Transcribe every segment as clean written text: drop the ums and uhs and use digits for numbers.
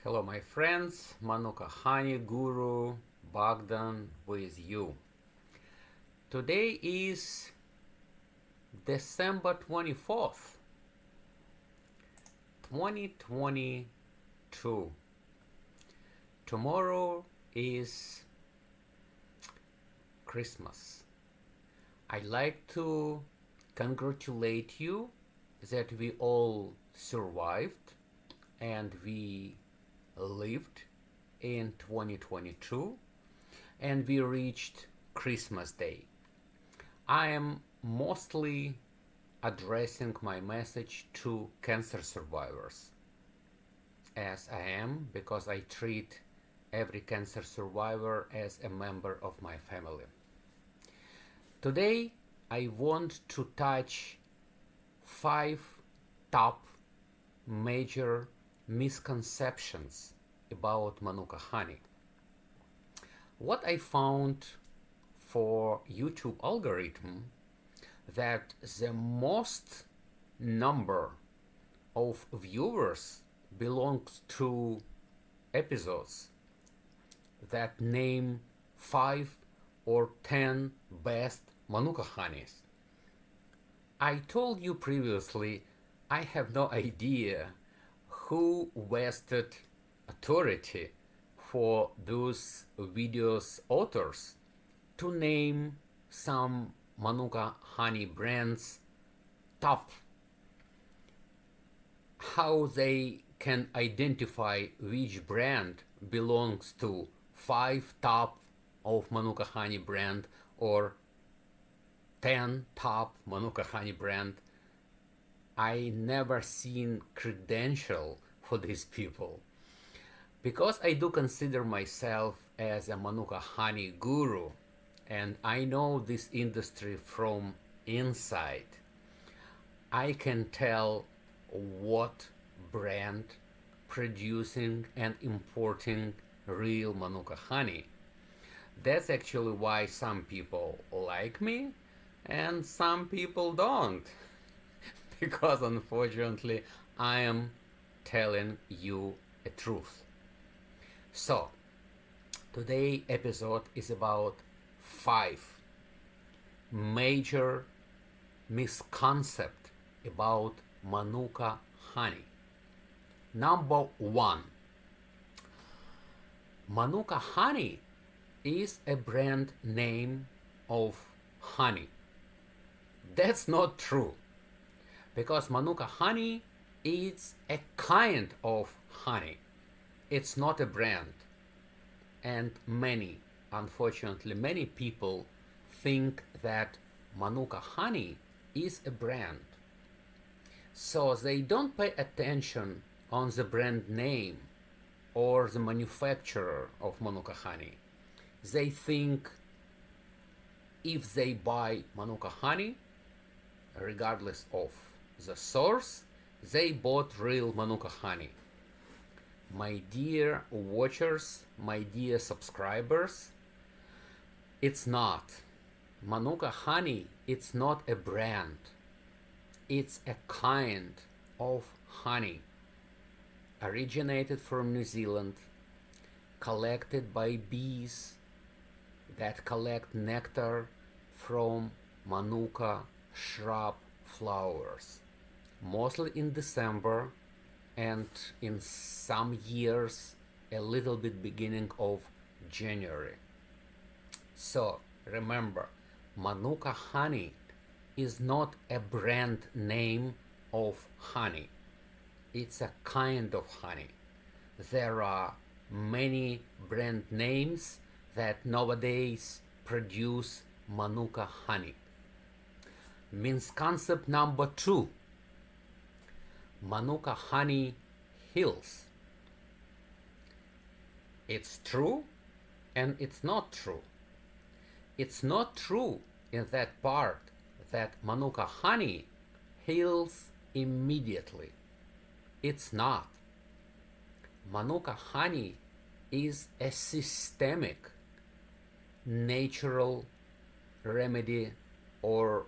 Hello, my friends. Manuka Honey Guru, Bogdan with you. Today is December 24th, 2022. Tomorrow is Christmas. I'd like to congratulate you that we all survived and we lived in 2022 and we reached Christmas Day. I am mostly addressing my message to cancer survivors, as I am because I treat every cancer survivor as a member of my family. Today, I want to touch 5 top major misconceptions about Manuka honey. What I found for YouTube algorithm that the most number of viewers belongs to episodes that name 5 or 10 best Manuka honeys. I told you previously I have no idea who vested authority for those videos authors to name some Manuka honey brands top. How they can identify which brand belongs to 5 top of Manuka honey brand or 10 top Manuka honey brand. I never seen credential for these people. Because I do consider myself as a Manuka Honey Guru and I know this industry from inside, I can tell what brand producing and importing real Manuka honey. That's actually why some people like me and some people don't. Because unfortunately I am telling you a truth. So today episode is about 5 major misconceptions about Manuka honey. Number 1, Manuka honey is a brand name of honey. That's not true, because Manuka honey is a kind of honey. It's not a brand. And unfortunately, many people think that Manuka honey is a brand. So they don't pay attention on the brand name or the manufacturer of Manuka honey. They think if they buy Manuka honey, regardless of the source, they bought real Manuka honey. My dear watchers, my dear subscribers, it's not. Manuka honey, it's not a brand. It's a kind of honey originated from New Zealand, collected by bees that collect nectar from Manuka shrub flowers, mostly in December and in some years a little bit beginning of January. So remember, Manuka honey is not a brand name of honey. It's a kind of honey. There are many brand names that nowadays produce Manuka honey. Misconception number 2, Manuka honey heals. It's true and it's not true. It's not true in that part that Manuka honey heals immediately. It's not. Manuka honey is a systemic natural remedy or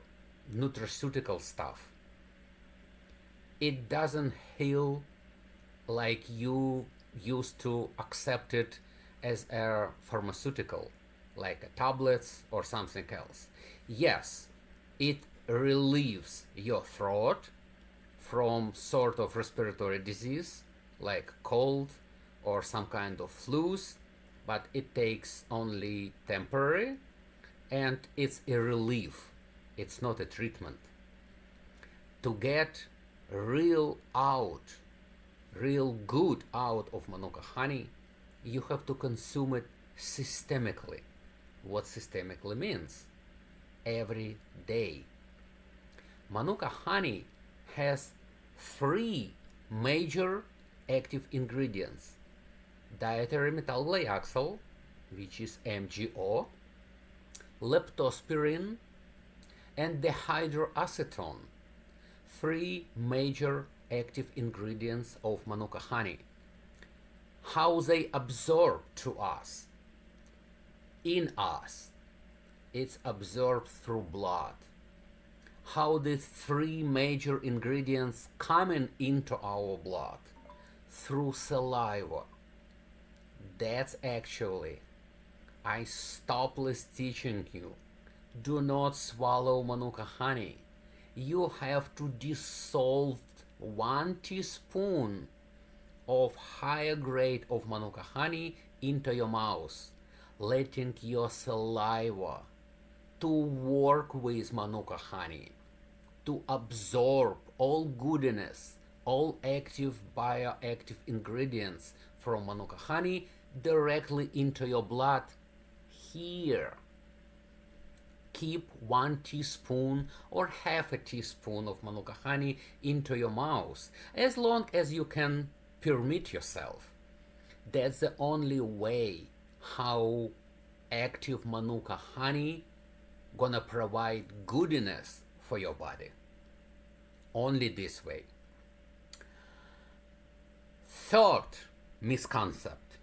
nutraceutical stuff. It doesn't heal like you used to accept it as a pharmaceutical, like a tablets or something else. Yes, it relieves your throat from sort of respiratory disease like cold or some kind of flus, but it takes only temporary and it's a relief. It's not a treatment. To get real out, real good out of Manuka honey, you have to consume it systemically. What systemically means? Every day. Manuka honey has three major active ingredients: dietary methylglyoxal, which is MGO, leptospirin, and dehydroacetone. Three major active ingredients of Manuka honey. How they absorb to us, in us, it's absorbed through blood. How these three major ingredients coming into our blood? Through saliva. That's actually, I stopless teaching you, do not swallow Manuka honey. You have to dissolve 1 teaspoon of higher grade of Manuka honey into your mouth, letting your saliva to work with Manuka honey, to absorb all goodness, all active bioactive ingredients from Manuka honey directly into your blood here. Keep 1 teaspoon or half a teaspoon of Manuka honey into your mouth as long as you can permit yourself. That's the only way how active Manuka honey gonna provide goodness for your body. Only this way. Third misconcept: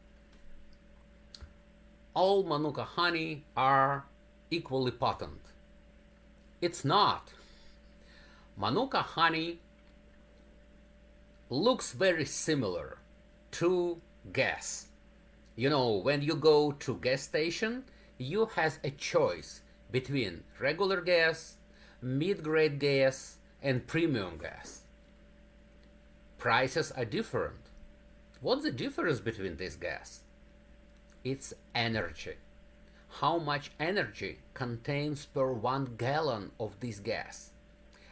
all Manuka honey are equally potent. It's not. Manuka honey looks very similar to gas. You know, when you go to gas station, you have a choice between regular gas, mid-grade gas, and premium gas. Prices are different. What's the difference between this gas? It's energy. How much energy contains per 1 gallon of this gas?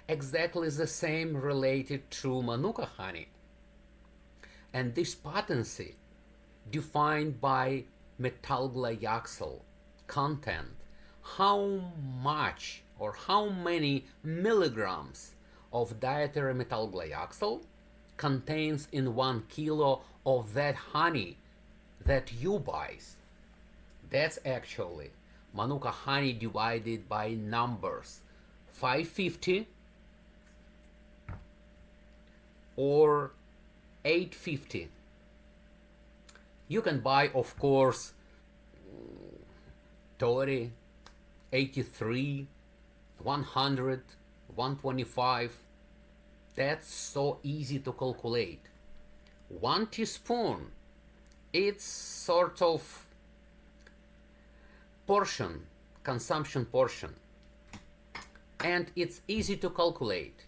Exactly the same related to Manuka honey. And this potency defined by methylglyoxal content, how much or how many milligrams of dietary methylglyoxal contains in 1 kilo of that honey that you buy. That's actually Manuka honey divided by numbers 550 or 850. You can buy, of course, 30, 83, 100, 125. That's so easy to calculate. 1 teaspoon, it's sort of portion, consumption portion. And it's easy to calculate.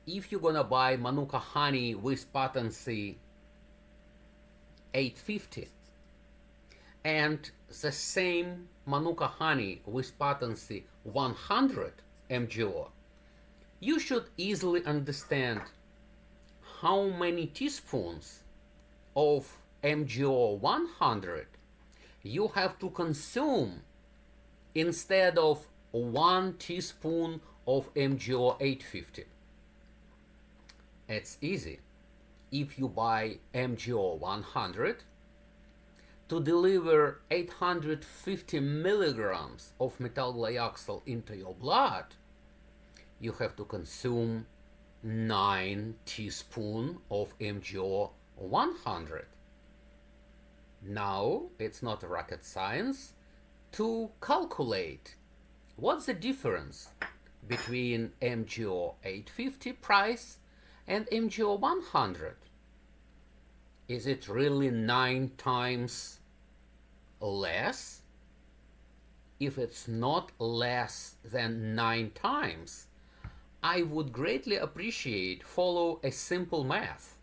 If you're gonna buy Manuka honey with potency 850 and the same Manuka honey with potency 100 MGO, you should easily understand how many teaspoons of MGO 100 you have to consume instead of 1 teaspoon of MGO 850. It's easy. If you buy MGO 100, to deliver 850 milligrams of methylglyoxal into your blood, you have to consume 9 teaspoons of MGO 100. Now, it's not rocket science to calculate what's the difference between MGO 850 price and MGO 100. Is it really 9 times less? If it's not less than 9 times, I would greatly appreciate follow a simple math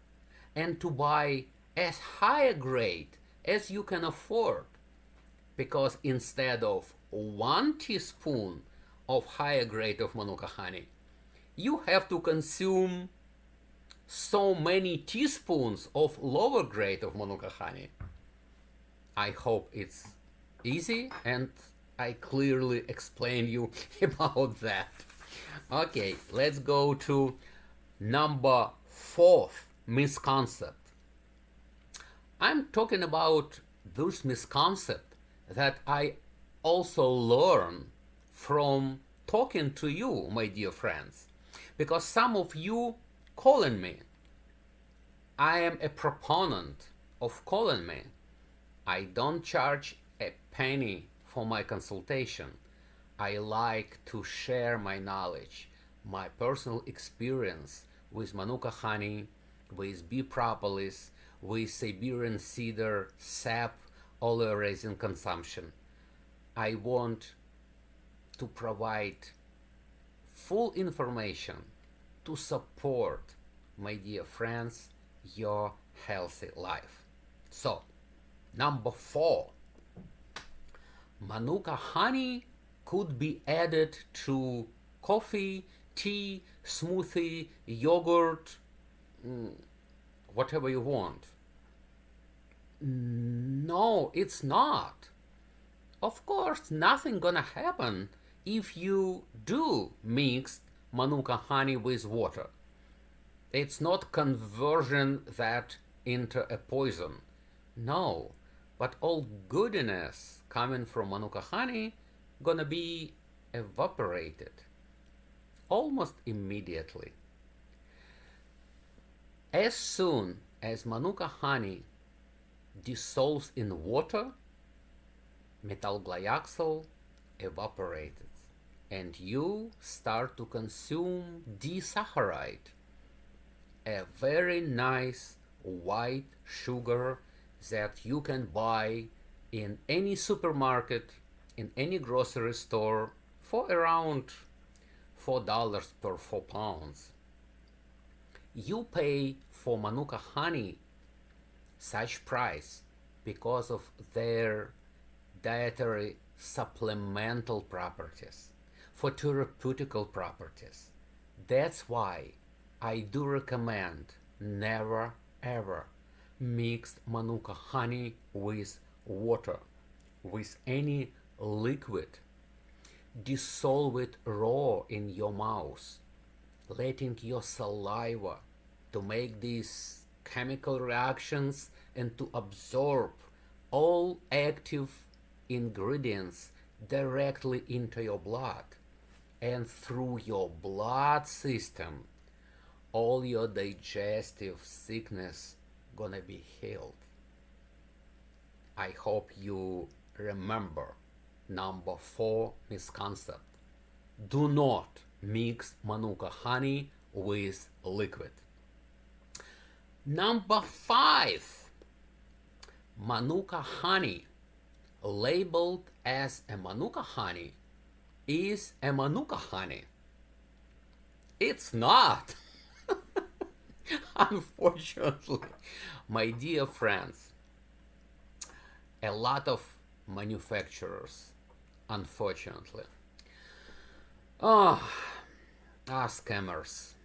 and to buy as high a grade as you can afford, because instead of 1 teaspoon of higher grade of Manuka honey, you have to consume so many teaspoons of lower grade of Manuka honey. I hope it's easy and I clearly explain you about that. Okay, let's go to number 4th misconcept. I'm talking about this misconcept that I also learn from talking to you, my dear friends, because some of you calling me. I am a proponent of calling me. I don't charge a penny for my consultation. I like to share my knowledge, my personal experience with Manuka honey, with bee propolis, with Siberian cedar sap oleoresin consumption. I want to provide full information to support, my dear friends, your healthy life. So, number 4, Manuka honey could be added to coffee, tea, smoothie, yogurt, whatever you want. No, it's not. Of course, nothing gonna happen if you do mix Manuka honey with water. It's not conversion that into a poison. No, but all goodness coming from Manuka honey gonna be evaporated almost immediately. As soon as Manuka honey dissolves in water, methyl glyoxal evaporates and you start to consume disaccharide, a very nice white sugar that you can buy in any supermarket, in any grocery store for around $4 per 4 pounds. You pay for Manuka honey such price because of their dietary supplemental properties, for therapeutical properties. That's why I do recommend never ever mix Manuka honey with water, with any liquid. Dissolve it raw in your mouth, letting your saliva to make these chemical reactions and to absorb all active ingredients directly into your blood, and through your blood system all your digestive sickness gonna be healed. I hope you remember number 4 misconception. Do not mix Manuka honey with liquid. Number 5, Manuka honey labeled as a Manuka honey is a Manuka honey. It's not. Unfortunately, my dear friends, a lot of manufacturers, unfortunately, are scammers.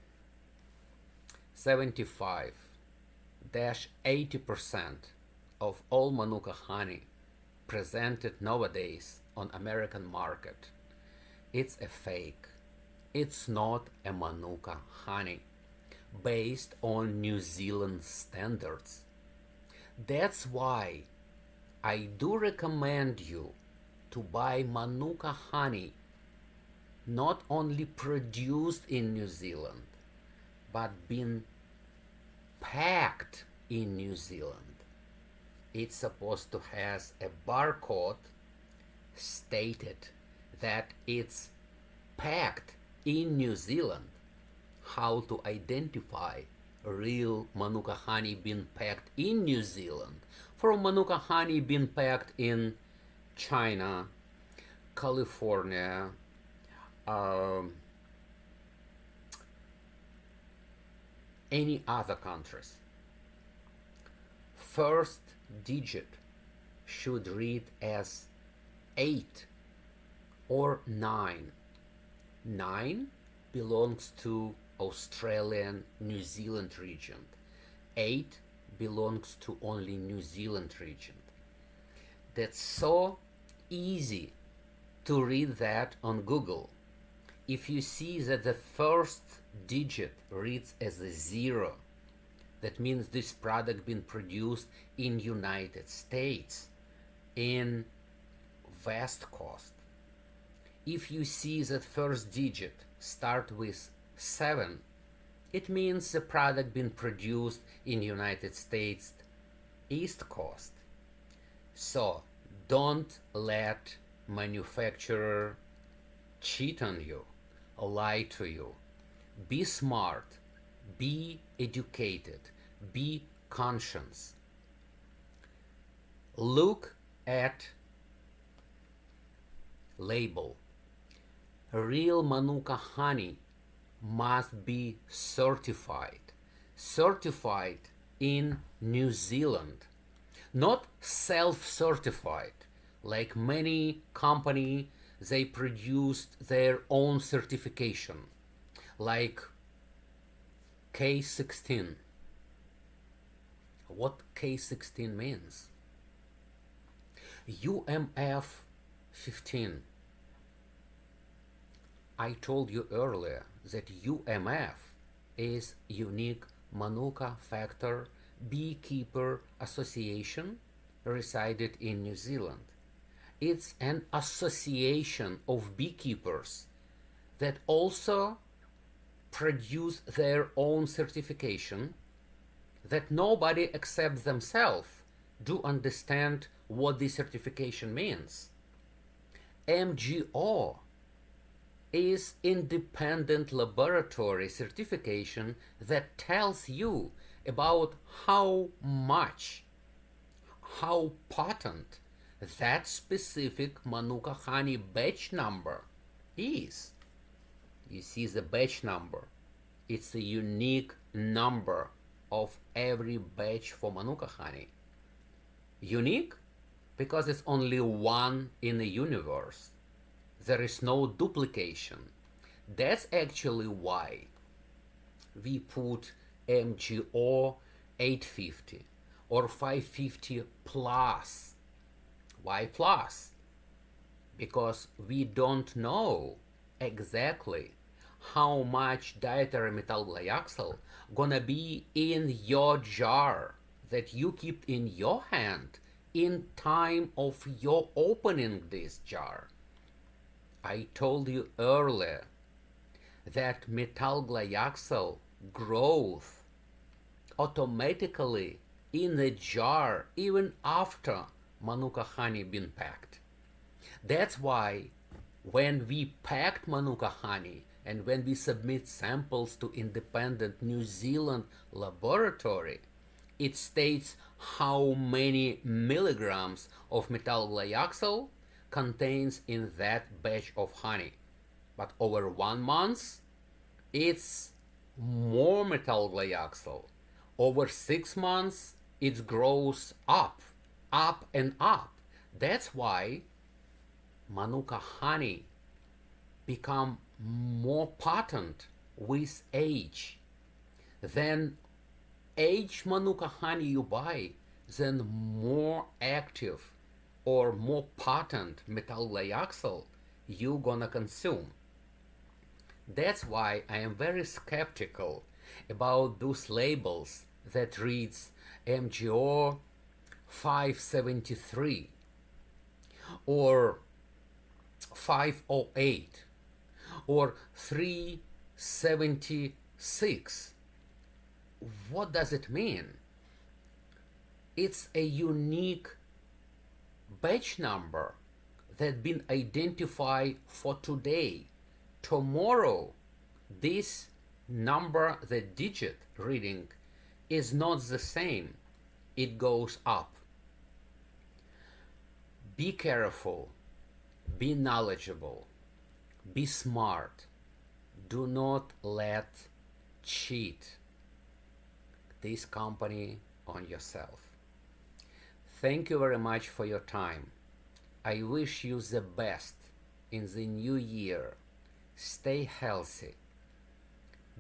75-80% of all Manuka honey presented nowadays on American market, it's a fake. It's not a Manuka honey based on New Zealand standards. That's why I do recommend you to buy Manuka honey not only produced in New Zealand, but been packed in New Zealand. It's supposed to have a barcode stated that it's packed in New Zealand. How to identify real Manuka honey being packed in New Zealand, from Manuka honey being packed in China, California, um, any other countries. First digit should read as 8 or 9. 9 belongs to Australian New Zealand region. 8 belongs to only New Zealand region. That's so easy to read that on Google. If you see that the first digit reads as a 0, that means this product been produced in United States, in West Coast. If you see that first digit start with 7, it means the product been produced in United States East Coast. So don't let manufacturer cheat on you, lie to you. Be smart, be educated, be conscious. Look at label. Real Manuka honey must be certified. Certified in New Zealand. Not self-certified. Like many company, they produced their own certification. Like K16. What K16 means? UMF 15. I told you earlier that UMF is Unique Manuka Factor Beekeeper Association resided in New Zealand. It's an association of beekeepers that also produce their own certification that nobody except themselves do understand what this certification means. MGO is independent laboratory certification that tells you about how much, how potent that specific Manuka honey batch number is. You see the batch number. It's a unique number of every batch for Manuka honey. Unique because it's only one in the universe. There is no duplication. That's actually why we put MGO 850 or 550 plus. Why plus? Because we don't know exactly how much dietary methyl glyoxal gonna be in your jar that you keep in your hand in time of your opening this jar. I told you earlier that methyl glyoxal growth automatically in the jar even after Manuka honey been packed. That's why when we packed Manuka honey and when we submit samples to independent New Zealand laboratory, it states how many milligrams of methyl glyoxal contains in that batch of honey. But over 1 month, it's more methyl glyoxal. Over 6 months, it grows up and up. That's why Manuka honey become more potent with age. Then age Manuka honey you buy, then more active or more potent methyl glyoxal you gonna consume. That's why I am very skeptical about those labels that reads MGO 573 or 508 or 376. What does it mean? It's a unique batch number that been identified for today. Tomorrow, this the digit reading is not the same. It goes up. Be careful, be knowledgeable, be smart. Do not let cheat this company on yourself. Thank you very much for your time. I wish you the best in the new year. Stay healthy.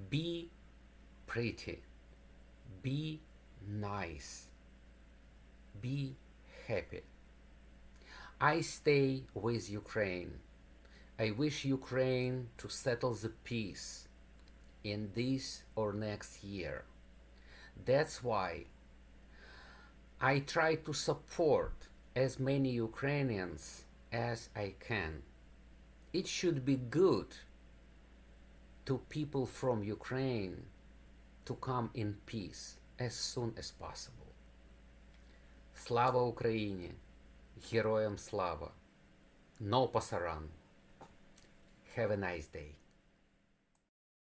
Be pretty. Be nice. Be happy. I stay with Ukraine. I wish Ukraine to settle the peace in this or next year. That's why I try to support as many Ukrainians as I can. It should be good to people from Ukraine to come in peace as soon as possible. Слава Україні! Героям слава! No pasaran! Have a nice day.